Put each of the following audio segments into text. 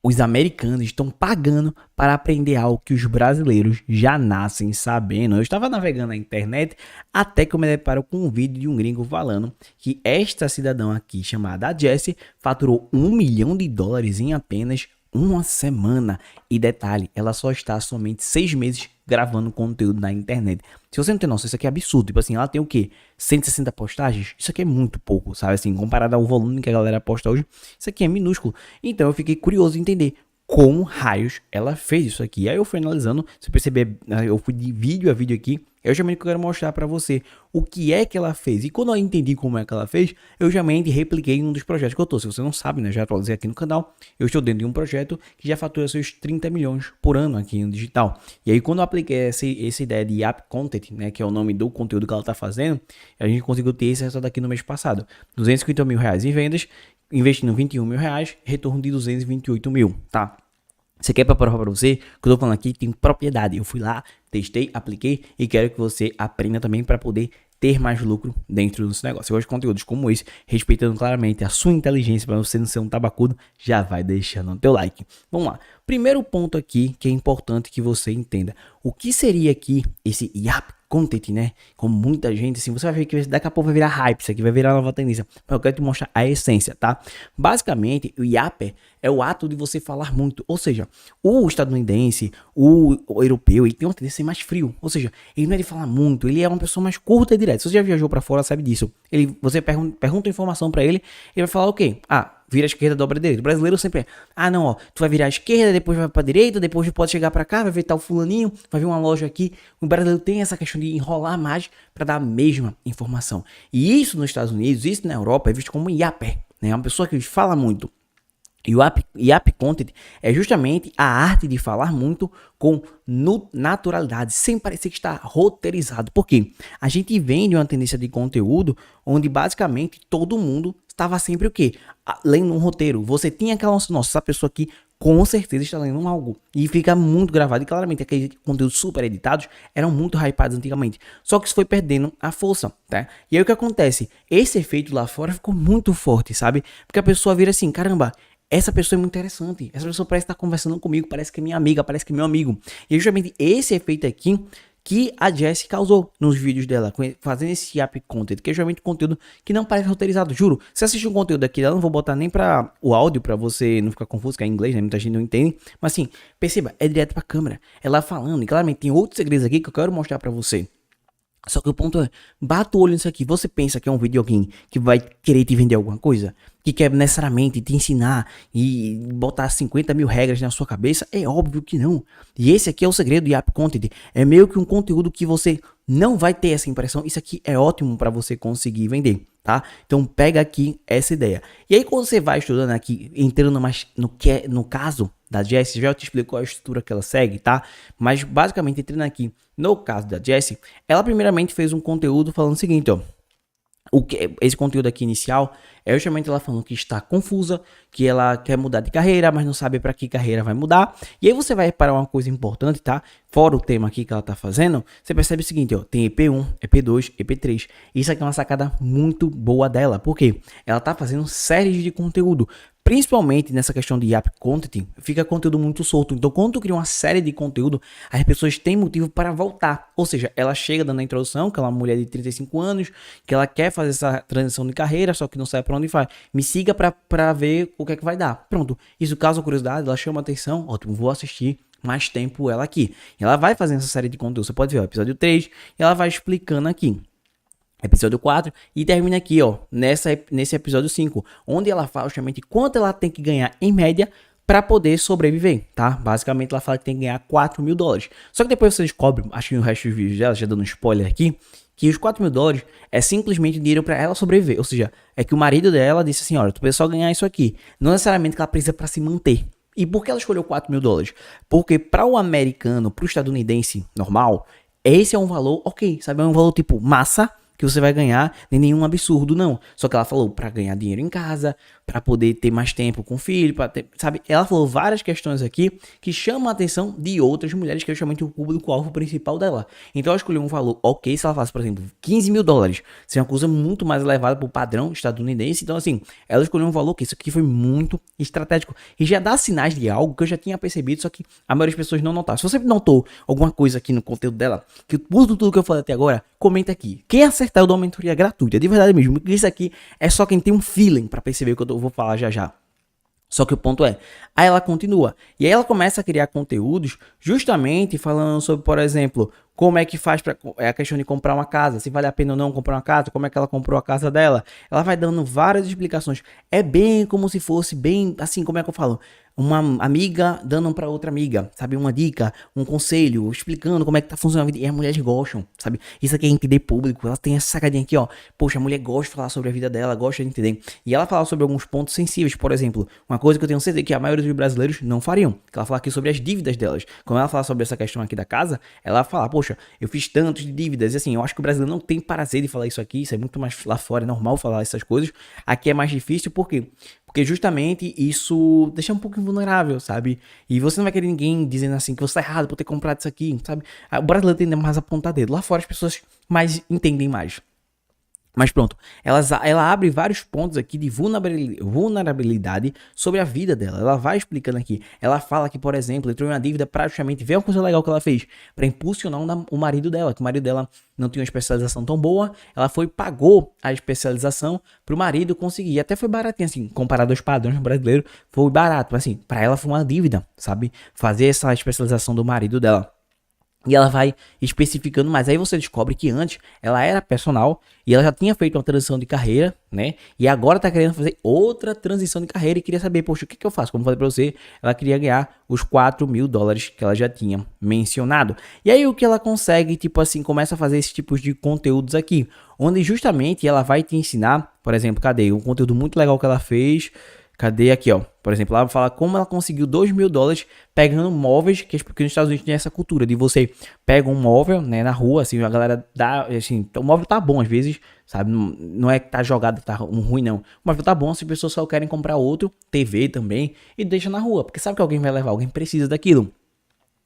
os americanos estão pagando para aprender algo que os brasileiros já nascem sabendo. Eu estava navegando na internet até que eu me deparo com um vídeo de um gringo falando que esta cidadã aqui, chamada Jessie, faturou US$ 1 milhão em apenas uma semana. E detalhe, ela só está somente 6 meses gravando conteúdo na internet. Se você não tem noção, isso aqui é absurdo. Tipo assim, ela tem o quê? 160 postagens? Isso aqui é muito pouco, sabe? Assim, comparado ao volume que a galera posta hoje, isso aqui é minúsculo. Então eu fiquei curioso em entender como raios ela fez isso aqui. Aí eu fui analisando, se perceber, eu fui de vídeo a vídeo aqui, eu realmente quero mostrar pra você o que é que ela fez. E quando eu entendi como é que ela fez, eu realmente repliquei em um dos projetos que eu tô. Se você não sabe, né, já atualizei aqui no canal, eu estou dentro de um projeto que já fatura seus 30 milhões por ano aqui no digital. E aí quando eu apliquei essa ideia de App Content, né, que é o nome do conteúdo que ela tá fazendo, a gente conseguiu ter esse resultado aqui no mês passado. R$ 250 mil em vendas, investindo R$ 21 mil, retorno de 228 mil, tá? Você quer para provar para você? Que eu tô falando aqui tem propriedade. Eu fui lá, testei, apliquei e quero que você aprenda também para poder ter mais lucro dentro desse negócio. Eu gosto de conteúdos como esse, respeitando claramente a sua inteligência para você não ser um tabacudo, já vai deixando o teu like. Vamos lá. Primeiro ponto aqui que é importante que você entenda. O que seria aqui esse App Content, né? Como muita gente, assim, você vai ver que daqui a pouco vai virar hype, isso aqui vai virar nova tendência. Mas eu quero te mostrar a essência, tá? Basicamente, o Yapper é o ato de você falar muito. Ou seja, o estadunidense, o europeu, ele tem uma tendência a ser mais frio. Ou seja, ele não é de falar muito, ele é uma pessoa mais curta e direta. Se você já viajou pra fora, sabe disso. Você pergunta informação pra ele, ele vai falar o quê? Vira à esquerda, dobra à direita. O brasileiro sempre é, não, ó, tu vai virar à esquerda, depois vai pra direita, depois pode chegar pra cá, vai ver tal fulaninho, vai ver uma loja aqui. O brasileiro tem essa questão de enrolar mais pra dar a mesma informação. E isso nos Estados Unidos, isso na Europa é visto como yapper, né? É uma pessoa que fala muito. E o App Content é justamente a arte de falar muito com naturalidade, sem parecer que está roteirizado. Por quê? A gente vem de uma tendência de conteúdo onde basicamente todo mundo estava sempre o quê? Lendo um roteiro. Você tinha aquela nossa, essa pessoa aqui com certeza está lendo algo. E fica muito gravado. E claramente aqueles conteúdos super editados eram muito hypados antigamente. Só que isso foi perdendo a força, tá? E aí o que acontece? Esse efeito lá fora ficou muito forte, sabe? Porque a pessoa vira assim, caramba, essa pessoa é muito interessante, essa pessoa parece estar conversando comigo, parece que é minha amiga, parece que é meu amigo. E é justamente esse efeito aqui que a Jessie causou nos vídeos dela, fazendo esse App Content, que é justamente conteúdo que não parece roteirizado, juro. Se assistir um conteúdo aqui, eu não vou botar nem para o áudio, para você não ficar confuso, que é em inglês, né? Muita gente não entende. Mas assim, perceba, é direto pra câmera, ela falando, e claramente tem outros segredos aqui que eu quero mostrar para você. Só que o ponto é, bata o olho nisso aqui, você pensa que é um videogame que vai querer te vender alguma coisa? Que quer necessariamente te ensinar e botar 50 mil regras na sua cabeça? É óbvio que não. E esse aqui é o segredo de App Content. É meio que um conteúdo que você não vai ter essa impressão. Isso aqui é ótimo para você conseguir vender, tá? Então pega aqui essa ideia. E aí quando você vai estudando aqui, entrando mais no caso da Jessie, já te explico qual é a estrutura que ela segue, tá? Mas basicamente entrando aqui no caso da Jessie, ela primeiramente fez um conteúdo falando o seguinte, ó. Esse conteúdo aqui inicial é justamente ela falando que está confusa, que ela quer mudar de carreira, mas não sabe para que carreira vai mudar. E aí você vai reparar uma coisa importante, tá? Fora o tema aqui que ela tá fazendo, você percebe o seguinte, ó, tem EP1, EP2, EP3. Isso aqui é uma sacada muito boa dela, porque ela tá fazendo séries de conteúdo. Principalmente nessa questão de App Content, fica conteúdo muito solto. Então, quando tu cria uma série de conteúdo, as pessoas têm motivo para voltar. Ou seja, ela chega dando a introdução, que ela é uma mulher de 35 anos, que ela quer fazer essa transição de carreira, só que não sabe para onde vai. Me siga para ver o que é que vai dar. Pronto. Isso causa curiosidade, ela chama atenção. Ótimo, vou assistir mais tempo ela aqui. E ela vai fazendo essa série de conteúdo. Você pode ver o episódio 3 e ela vai explicando aqui. Episódio 4 e termina aqui, ó, nesse episódio 5, onde ela fala justamente quanto ela tem que ganhar em média para poder sobreviver, tá? Basicamente ela fala que tem que ganhar $4 mil. Só que depois você descobre, acho que no resto dos vídeos dela, já dando um spoiler aqui, que os $4 mil é simplesmente dinheiro para ela sobreviver. Ou seja, é que o marido dela disse assim, olha, tu precisa só ganhar isso aqui. Não necessariamente que ela precisa para se manter. E por que ela escolheu $4 mil? Porque para o americano, para o estadunidense normal, esse é um valor, ok, sabe? É um valor tipo massa, que que você vai ganhar nem nenhum absurdo, não. Só que ela falou pra ganhar dinheiro em casa, pra poder ter mais tempo com o filho, pra ter, sabe? Ela falou várias questões aqui que chamam a atenção de outras mulheres, que é justamente o público-alvo principal dela. Então ela escolheu um valor ok, se ela falasse, por exemplo, US$ 15.000, seria uma coisa muito mais elevada pro padrão estadunidense. Então, assim, ela escolheu um valor que isso aqui foi muito estratégico. E já dá sinais de algo que eu já tinha percebido, só que a maioria das pessoas não notaram. Se você notou alguma coisa aqui no conteúdo dela, que tudo que eu falei até agora, comenta aqui. Quem acertar eu dou uma mentoria gratuita, de verdade mesmo. Isso aqui é só quem tem um feeling pra perceber o que eu vou falar já já. Só que o ponto é, aí ela continua. E aí ela começa a criar conteúdos justamente falando sobre, por exemplo, como é que faz para a questão de comprar uma casa, se vale a pena ou não comprar uma casa, como é que ela comprou a casa dela. Ela vai dando várias explicações. É bem como se fosse bem, assim, como é que eu falo? Uma amiga dando para outra amiga, sabe? Uma dica, um conselho, explicando como é que tá funcionando a vida. E as mulheres gostam, sabe? Isso aqui é entender público. Ela tem essa sacadinha aqui, ó. Poxa, a mulher gosta de falar sobre a vida dela, gosta de entender. E ela fala sobre alguns pontos sensíveis, por exemplo, uma coisa que eu tenho certeza que a maioria dos brasileiros não fariam. Que ela fala aqui sobre as dívidas delas. Quando ela fala sobre essa questão aqui da casa, ela fala, poxa, eu fiz tantos de dívidas. E assim, eu acho que o brasileiro não tem prazer de falar isso aqui. Isso é muito mais lá fora, é normal falar essas coisas. Aqui é mais difícil, por quê? Porque justamente isso deixa um pouco invulnerável, sabe? E você não vai querer ninguém dizendo assim que você tá errado por ter comprado isso aqui, sabe? O brasileiro tem mais apontar dedo. Lá fora as pessoas mais entendem mais. Mas pronto, ela abre vários pontos aqui de vulnerabilidade sobre a vida dela. Ela vai explicando aqui. Ela fala que, por exemplo, entrou em uma dívida praticamente. Vê uma coisa legal que ela fez para impulsionar o marido dela. Que o marido dela não tinha uma especialização tão boa. Ela foi e pagou a especialização pro marido conseguir. E até foi baratinho, assim, comparado aos padrões brasileiros. Foi barato, mas assim, para ela foi uma dívida, sabe? Fazer essa especialização do marido dela. E ela vai especificando mais. Aí você descobre que antes ela era personal e ela já tinha feito uma transição de carreira, né? E agora tá querendo fazer outra transição de carreira e queria saber, poxa, o que eu faço? Como eu falei pra você, ela queria ganhar os US$ 4.000 que ela já tinha mencionado. E aí o que ela consegue, tipo assim, começa a fazer esses tipos de conteúdos aqui, onde justamente ela vai te ensinar, por exemplo, cadê? Um conteúdo muito legal que ela fez. Cadê aqui, ó? Por exemplo, ela fala como ela conseguiu US$ 2.000 pegando móveis, porque nos Estados Unidos tem essa cultura de você pega um móvel, né, na rua, assim, a galera dá, assim, o móvel tá bom às vezes, sabe? Não é que tá jogado, tá ruim, não. O móvel tá bom, se as pessoas só querem comprar outro, TV também, e deixa na rua, porque sabe que alguém vai levar, alguém precisa daquilo.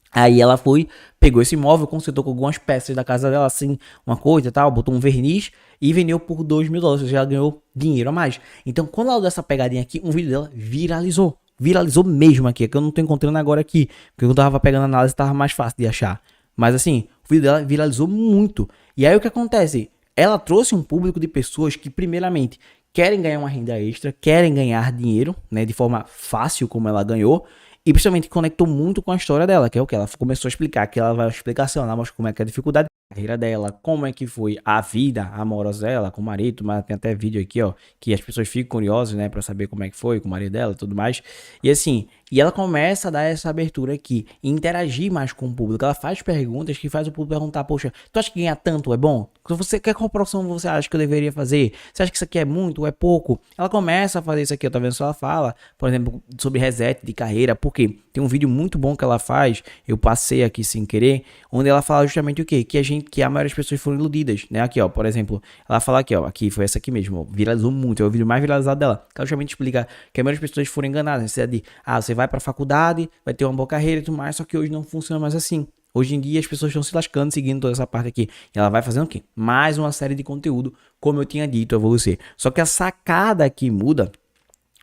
Aí ela foi, pegou esse móvel, consertou com algumas peças da casa dela, assim, uma coisa e tal, botou um verniz e vendeu por US$ 2.000, ou seja, ela ganhou dinheiro a mais. Então, quando ela deu essa pegadinha aqui, um vídeo dela viralizou. Viralizou mesmo aqui, é que eu não tô encontrando agora aqui, porque eu tava pegando a análise, tava mais fácil de achar. Mas assim, o vídeo dela viralizou muito. E aí o que acontece? Ela trouxe um público de pessoas que, primeiramente, querem ganhar uma renda extra, querem ganhar dinheiro, né, de forma fácil como ela ganhou. E principalmente conectou muito com a história dela, que é o que ela começou a explicar, que ela vai explicação, ela mostra como é que é a dificuldade da carreira dela, como é que foi a vida amorosa dela com o marido, mas tem até vídeo aqui, ó, que as pessoas ficam curiosas, né, pra saber como é que foi com o marido dela e tudo mais. E assim, e ela começa a dar essa abertura aqui, interagir mais com o público. Ela faz perguntas que faz o público perguntar, poxa, tu acha que ganhar tanto é bom? Você quer qual proporção você acha que eu deveria fazer? Você acha que isso aqui é muito ou é pouco? Ela começa a fazer isso aqui, eu tô vendo só ela fala, por exemplo, sobre reset de carreira, porque tem um vídeo muito bom que ela faz, eu passei aqui sem querer, onde ela fala justamente o quê? Que a maioria das pessoas foram iludidas, né? Aqui, ó, por exemplo, ela fala aqui, ó, aqui foi essa aqui mesmo, ó, viralizou muito, é o vídeo mais viralizado dela. Ela justamente explica que a maioria das pessoas foram enganadas, né? De, você vai pra faculdade, vai ter uma boa carreira e tudo mais, só que hoje não funciona mais assim. Hoje em dia as pessoas estão se lascando seguindo toda essa parte aqui. E ela vai fazendo o quê? Mais uma série de conteúdo, como eu tinha dito a você. Só que a sacada aqui muda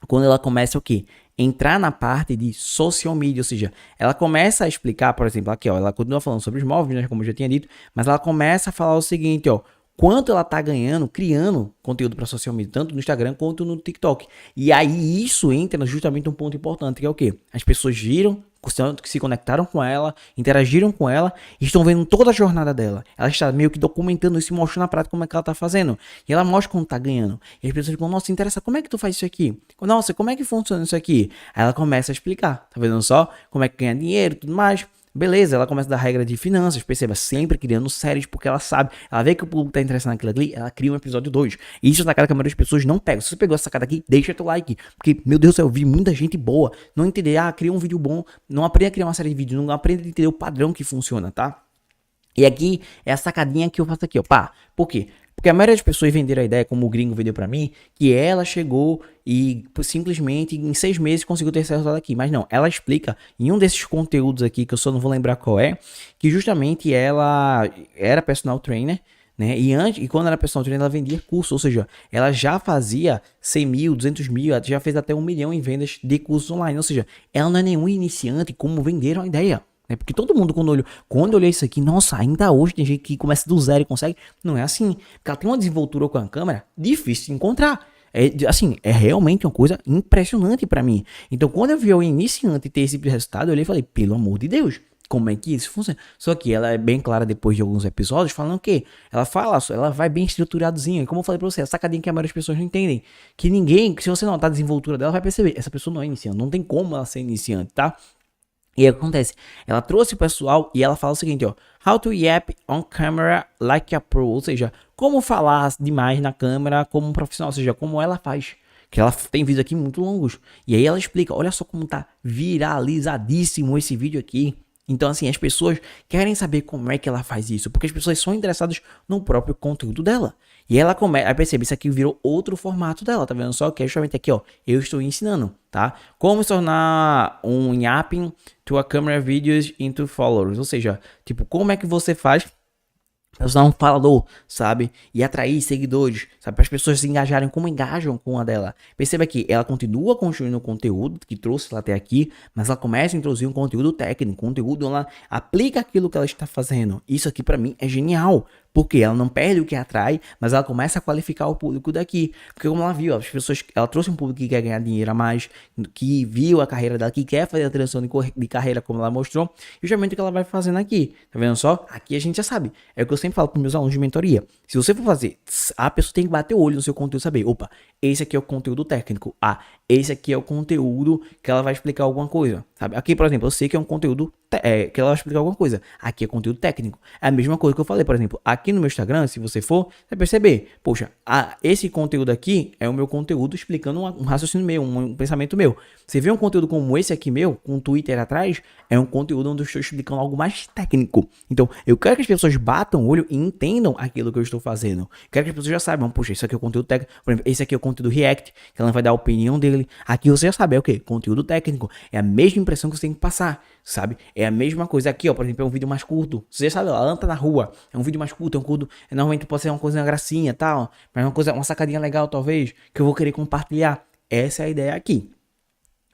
quando ela começa o quê? Entrar na parte de social media, ou seja, ela começa a explicar, por exemplo, aqui, ó, ela continua falando sobre os móveis, né, como eu já tinha dito, mas ela começa a falar o seguinte, ó, quanto ela tá ganhando, criando conteúdo para social media, tanto no Instagram quanto no TikTok. E aí isso entra justamente um ponto importante, que é o quê? As pessoas viram, que se conectaram com ela, interagiram com ela e estão vendo toda a jornada dela. Ela está meio que documentando isso e mostrando na prática como é que ela está fazendo. E ela mostra como está ganhando. E as pessoas ficam, nossa, interessa, como é que tu faz isso aqui? Nossa, como é que funciona isso aqui? Aí ela começa a explicar, tá vendo só? Como é que ganha dinheiro e tudo mais. Beleza, ela começa a dar regra de finanças, perceba, sempre criando séries, porque ela sabe, ela vê que o público tá interessado naquilo ali, ela cria um episódio 2. E isso é uma sacada que a maioria das pessoas não pega. Se você pegou essa sacada aqui, deixa teu like, porque, meu Deus do céu, eu vi muita gente boa, não entender, cria um vídeo bom, não aprende a criar uma série de vídeos, não aprende a entender o padrão que funciona, tá? E aqui é a sacadinha que eu faço aqui, ó, pá, por quê? Porque a maioria das pessoas venderam a ideia, como o gringo vendeu pra mim, que ela chegou e simplesmente em 6 meses conseguiu ter esse resultado aqui. Mas não, ela explica em um desses conteúdos aqui, que eu só não vou lembrar qual é, que justamente ela era personal trainer, né? E quando era personal trainer, ela vendia curso, ou seja, ela já fazia 100 mil, 200 mil, já fez até 1 milhão em vendas de cursos online. Ou seja, ela não é nenhum iniciante como venderam a ideia. Né? Porque todo mundo, quando eu olhei isso aqui, nossa, ainda hoje tem gente que começa do zero e consegue. Não é assim. Porque ela tem uma desenvoltura com a câmera difícil de encontrar. Assim, é realmente uma coisa impressionante pra mim. Então, quando eu vi o iniciante ter esse tipo de resultado, eu olhei e falei, pelo amor de Deus, como é que isso funciona? Só que ela é bem clara depois de alguns episódios, falando que ela vai bem estruturadozinha. E como eu falei pra você, a sacadinha que a maioria das pessoas não entendem. Que se você notar a desenvoltura dela, vai perceber. Essa pessoa não é iniciante, não tem como ela ser iniciante, tá? E aí o que acontece? Ela trouxe o pessoal e ela fala o seguinte, ó. How to yap on camera like a pro. Ou seja, como falar demais na câmera como um profissional. Ou seja, como ela faz. Que ela tem vídeos aqui muito longos. E aí ela explica, olha só como tá viralizadíssimo esse vídeo aqui. Então, assim, as pessoas querem saber como é que ela faz isso, porque as pessoas são interessadas no próprio conteúdo dela. E ela começa, aí percebe, isso aqui virou outro formato dela, tá vendo só? Que é justamente aqui, ó, eu estou ensinando, tá? Como se tornar um yapping to a camera videos into followers, ou seja, tipo, como é que você faz para usar um falador, sabe? E atrair seguidores, sabe? Para as pessoas se engajarem como engajam com a dela. Perceba que ela continua construindo o conteúdo que trouxe ela até aqui, mas ela começa a introduzir um conteúdo técnico, conteúdo onde ela aplica aquilo que ela está fazendo. Isso aqui para mim é genial. Porque ela não perde o que atrai, mas ela começa a qualificar o público daqui. Porque como ela viu, as pessoas, ela trouxe um público que quer ganhar dinheiro a mais, que viu a carreira dela, que quer fazer a transição de carreira como ela mostrou, e justamente o que ela vai fazendo aqui. Tá vendo só? Aqui a gente já sabe. É o que eu sempre falo para meus alunos de mentoria. Se você for fazer, a pessoa tem que bater o olho no seu conteúdo e saber, opa, esse aqui é o conteúdo técnico. Ah, esse aqui é o conteúdo que ela vai explicar alguma coisa, sabe? Aqui, por exemplo, eu sei que é um conteúdo que ela vai explicar alguma coisa. Aqui é conteúdo técnico. É a mesma coisa que eu falei, por exemplo, aqui no meu Instagram, se você for, você vai perceber, poxa, esse conteúdo aqui é o meu conteúdo explicando um raciocínio meu, um pensamento meu. Você vê um conteúdo como esse aqui meu, com o Twitter atrás, é um conteúdo onde eu estou explicando algo mais técnico. Então, eu quero que as pessoas batam o olho e entendam aquilo que eu estou fazendo. Quero que as pessoas já saibam, poxa, isso aqui é o conteúdo técnico. Por exemplo, esse aqui é o conteúdo React, que ela vai dar a opinião dele. Aqui você já sabe, é o quê? Conteúdo técnico. É a mesma impressão que você tem que passar, sabe? É a mesma coisa aqui, ó, por exemplo, é um vídeo mais curto. Você já sabe, ela anda na rua, é um vídeo mais curto, normalmente pode ser uma coisa, uma gracinha e tal, mas uma sacadinha legal talvez, que eu vou querer compartilhar. Essa é a ideia aqui.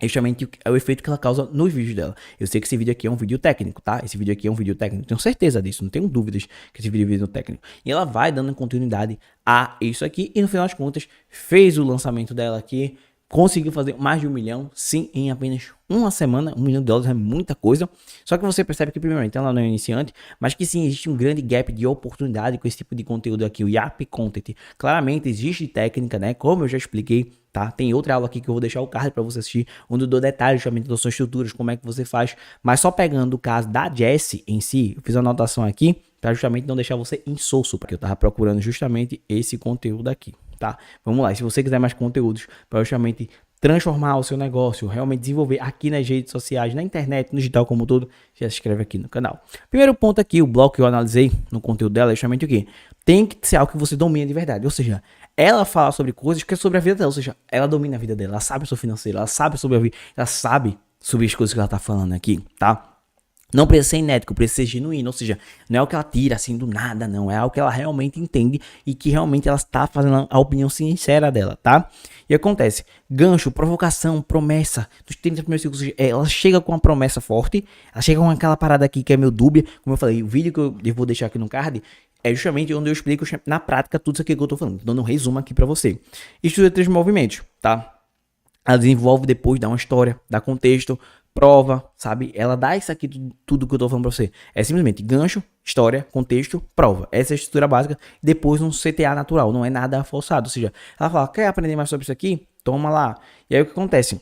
É justamente o efeito que ela causa nos vídeos dela. Eu sei que esse vídeo aqui é um vídeo técnico, tá? Esse vídeo aqui é um vídeo técnico, tenho certeza disso, não tenho dúvidas que esse vídeo é um vídeo técnico. E ela vai dando continuidade a isso aqui e no final das contas fez o lançamento dela aqui, conseguiu fazer mais de 1 milhão, sim, em apenas uma semana. $1 milhão é muita coisa. Só que você percebe que, primeiramente, ela não é iniciante, mas que sim, existe um grande gap de oportunidade com esse tipo de conteúdo aqui, o Yap Content. Claramente existe técnica, né? Como eu já expliquei, tá? Tem outra aula aqui que eu vou deixar o card para você assistir, onde eu dou detalhes justamente das suas estruturas, como é que você faz. Mas só pegando o caso da Jessie em si, eu fiz uma anotação aqui para justamente não deixar você insosso, porque eu tava procurando justamente esse conteúdo aqui. Tá, vamos lá. E se você quiser mais conteúdos para justamente transformar o seu negócio, realmente desenvolver aqui nas redes sociais, na internet, no digital como um todo, já se inscreve aqui no canal. Primeiro ponto aqui, o bloco que eu analisei no conteúdo dela é justamente o quê? Tem que ser algo que você domina de verdade. Ou seja, ela fala sobre coisas que é sobre a vida dela. Ou seja, ela domina a vida dela, ela sabe sobre o financeiro, ela sabe sobre a vida, ela sabe sobre as coisas que ela tá falando aqui, tá? Não precisa ser inédito, precisa ser genuíno, ou seja, não é o que ela tira assim do nada, não. É algo que ela realmente entende e que realmente ela está fazendo a opinião sincera dela, tá? E acontece, gancho, provocação, promessa, dos 30 primeiros segundos, ela chega com uma promessa forte, ela chega com aquela parada aqui que é meio dúbia, como eu falei, o vídeo que eu vou deixar aqui no card é justamente onde eu explico na prática tudo isso aqui que eu tô falando, dando um resumo aqui pra você. Estuda 3 movimentos, tá? Ela desenvolve depois, dá uma história, dá contexto, prova, sabe? Ela dá isso aqui, tudo que eu tô falando pra você. É simplesmente gancho, história, contexto, prova. Essa é a estrutura básica. Depois um CTA natural, não é nada forçado. Ou seja, ela fala, quer aprender mais sobre isso aqui? Toma lá. E aí o que acontece?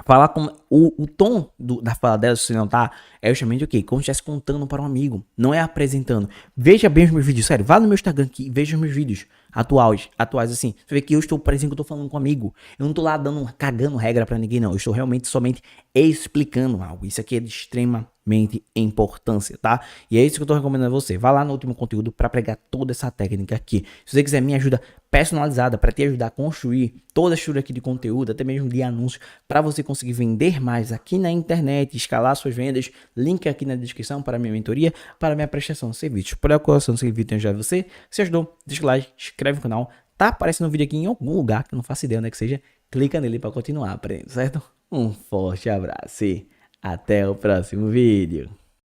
Falar com o tom da fala dela, se você não tá, é justamente o quê? Como se estivesse contando para um amigo, não é apresentando. Veja bem os meus vídeos, sério, vá no meu Instagram aqui e veja os meus vídeos atuais assim. Você vê que eu estou parecendo que eu tô falando com um amigo. Eu não tô lá cagando regra para ninguém, não. Eu estou realmente somente explicando algo. Isso aqui é de extremamente extremamente importância, tá? E é isso que eu tô recomendando a você. Vá lá no último conteúdo para pregar toda essa técnica aqui. Se você quiser minha ajuda personalizada para te ajudar a construir toda a estrutura aqui de conteúdo, até mesmo de anúncios, para você conseguir vender mais aqui na internet, escalar suas vendas, link aqui na descrição para minha mentoria, para minha prestação de serviços. Por colocação desse vídeo ajudar você, se ajudou, deixa o like, inscreve no canal, tá aparecendo um vídeo aqui em algum lugar que eu não faço ideia onde é que seja, clica nele para continuar aprendendo, certo? Um forte abraço e até o próximo vídeo.